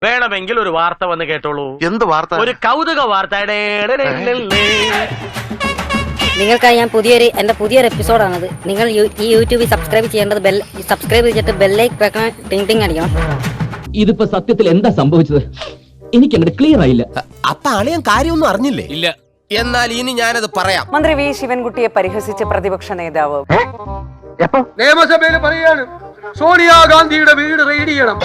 വേണമെങ്കിൽ ഒരു വാർത്ത വന്ന് കേട്ടോളൂ. എന്ത് വാർത്ത? ഒരു കൗതുക വാർത്ത. നിങ്ങൾക്കായി ഞാൻ എന്റെ പുതിയൊരു എപ്പിസോഡാണത്. നിങ്ങൾ ഈ യൂട്യൂബിൽ സബ്സ്ക്രൈബ് ചെയ്യേണ്ടത് സബ്സ്ക്രൈബ് ചെയ്തിട്ട് ബെല്ലൈക്ക് വെക്കണം, ടിങ് ടിങ് അടിക്കണം. ഇതിപ്പോ സത്യത്തിൽ എന്താ സംഭവിച്ചത്? എനിക്ക് അങ്ങോട്ട് ക്ലിയർ ആയില്ല. അപ്പൊ അളിയൻ കാര്യമൊന്നും അറിഞ്ഞില്ലേ? ഇല്ല. എന്നാൽ ഇനി ഞാനത് പറയാം. മന്ത്രി വി ശിവൻകുട്ടിയെ പരിഹസിച്ച പ്രതിപക്ഷ നേതാവ് നിയമസഭയിൽ പറയാണ് സോണിയാഗാന്ധിയുടെ വീട് റെയ്ഡ് ചെയ്യണം.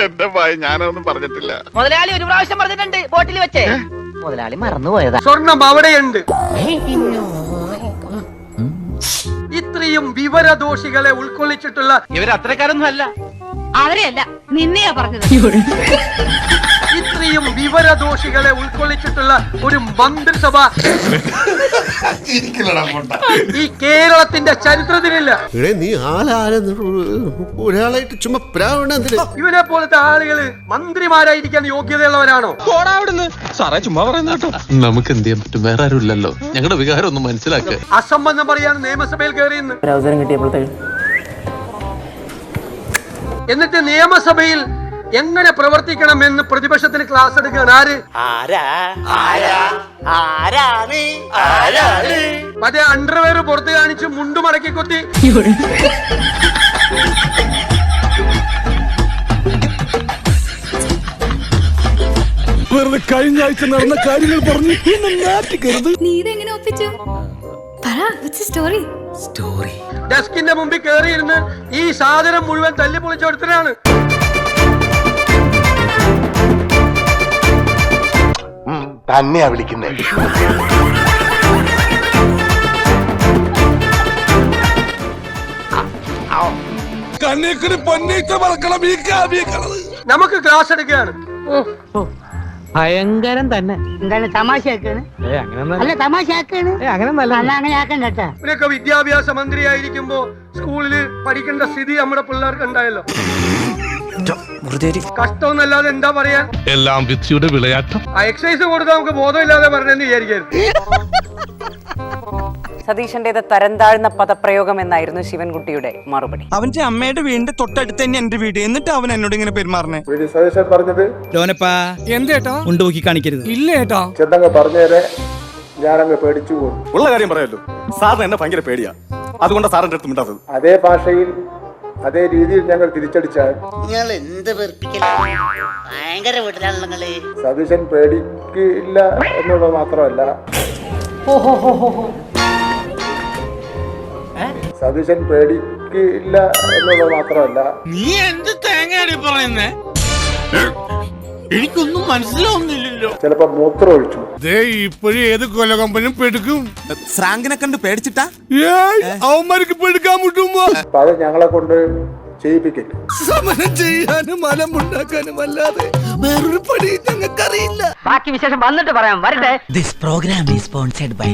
എന്റെ ഭയ ഞാനൊന്നും പറഞ്ഞിട്ടില്ല. മുതലാളി ഒരു പ്രാവശ്യം പറഞ്ഞിട്ടുണ്ട് ബോട്ടിൽ വെച്ച്. മുതലാളി മറന്നുപോയതാ. സ്വർണം അവിടെയുണ്ട്. ഇത്രയും വിവരദോഷികളെ ഉൾക്കൊള്ളിച്ചിട്ടുള്ള ഇവർ അത്രക്കാരൊന്നും അല്ല. അവരെയല്ല, നിന്നെയാ പറഞ്ഞത്. ഇത്രയും വിവരദോഷികളെ ഉൾക്കൊള്ളിച്ചിട്ടുള്ള ഒരു മന്ത്രിസഭ ഈ കേരളത്തിന്റെ ചരിത്രത്തിലില്ല. നീ ഒരാളായിട്ട് ചുമ്മാ ഇവരെ പോലത്തെ ആളുകള് മന്ത്രിമാരായിരിക്കാൻ യോഗ്യതയുള്ളവരാണോ? സാറേ ചുമ്മാ പറയുന്ന കേട്ടോ. നമുക്ക് എന്ത് ചെയ്യാൻ പറ്റും? വേറെ ആരും ഇല്ലല്ലോ. ഞങ്ങളുടെ വികാരം ഒന്ന് മനസ്സിലാക്കുക. അസംബന്ധം പറയാൻ നിയമസഭയിൽ കയറിയെന്ന്. അവസരം കിട്ടിയപ്പോഴത്തേക്ക് എന്നിട്ട് നിയമസഭയിൽ എങ്ങനെ പ്രവർത്തിക്കണം എന്ന് പ്രതിപക്ഷത്തിന് ക്ലാസ് എടുക്കുകയാണ്. ആര്? മറ്റേ അണ്ടർവെയർ പുറത്ത് കാണിച്ച് മുണ്ടു മടക്കി കൊത്തി. വെറുതെ കഴിഞ്ഞ ആഴ്ച നടന്ന കാര്യങ്ങൾ പറഞ്ഞു നാട്ടിക്കരുത്. നീ ഇതെങ്ങനെ ഒപ്പിച്ചു? ഡെസ്കിന്റെ മുമ്പിൽ കയറിയിരുന്ന് ഈ സാധനം മുഴുവൻ തല്ലി പൊളിച്ചെടുത്തനാണ്. തന്നെയാ വിളിക്കുന്നേ. കണ്ണേക്കടി പൊന്നേറ്റ മറക്കണം ഈ കാവ്യക്കളത്. നമുക്ക് ക്ലാസ് എടുക്കുകയാണ്. ഭയങ്കരം തന്നെ. എന്താണ് തമാശയാക്കാണ്? അല്ല തമാശയാക്കാണ്. അങ്ങനെ ആക്കണ്ട. ഇവരൊക്കെ വിദ്യാഭ്യാസ മന്ത്രിയായിരിക്കുമ്പോ സ്കൂളില് പഠിക്കേണ്ട സ്ഥിതി നമ്മുടെ പിള്ളേർക്ക് ഉണ്ടായല്ലോ. കഷ്ടമൊന്നല്ലാതെ എന്താ പറയാ? എല്ലാം വിധിയുടെ വിളയാട്ടം. ആ എക്സസൈസ് കൊടുത്താൽ നമുക്ക് ബോധമില്ലാതെ പറഞ്ഞെന്ന് വിചാരിക്കരുത്. സതീശന്റേത് തരംതാഴ്ന്ന പദപ്രയോഗം എന്നായിരുന്നു ശിവൻകുട്ടിയുടെ മറുപടി. അവന്റെ അമ്മയുടെ വീടിന്റെ തൊട്ടടുത്ത് തന്നെ എന്റെ വീട്. എന്നിട്ട് അവൻ എന്നോട് ഇങ്ങനെ പെരുമാറണേ. പറഞ്ഞത് ലോനപ്പാ എന്തേട്ടോ ഉണ്ടോക്കി കാണിക്കരുത്. ഇല്ല ഏട്ടോ. ചെന്നങ്ങ് പറഞ്ഞേരെ, ഞാനങ്ങ് പേടിച്ചു പോകും. ഉള്ള കാര്യം പറയാലോ. സാറിന് എന്നെ ഭയങ്കര പേടിയാ. അതുകൊണ്ട് സാറിന്റെ അടുത്ത് മിണ്ടാത്തത്. അതേ ഭാഷയിൽ അതേ രീതിയിൽ ഞങ്ങൾ തിരിച്ചടിച്ചാൽ നിങ്ങൾ എന്ത് ഭയങ്കര വീട്ടിലാണല്ലോ നിങ്ങള്. സതീശൻ പേടിക്കില്ല എന്നുള്ളത് മാത്രമല്ല, സതീശൻ പേടിക്കില്ല എന്നുള്ളത് മാത്രമല്ല, നീ എന്ത് തേങ്ങയാടി പറയുന്നേ? എനിക്കൊന്നും മനസ്സിലാവുന്നില്ലല്ലോ. ചിലപ്പോ മൂത്രം ഒഴിച്ചു. ഇപ്പോഴും ഏത് കൊലകമ്പനും പെടുക്കും. ഫ്രാങ്കിനെ കണ്ട് പേടിച്ചിട്ടാ അവന്മാർക്ക് പെടുക്കാൻ മുട്ടുമ്പോ അപ്പൊ അത് ഞങ്ങളെ കൊണ്ട് ചെയ്യിപ്പിക്കില്ല. സമരം ചെയ്യാനും മലമുണ്ടാക്കാനും അല്ലാതെ വേറൊരു പണി ഞങ്ങൾക്കറിയില്ല. ബാക്കി വിശേഷം വന്നിട്ട് പറയാം. വരട്ടെ. This program is sponsored by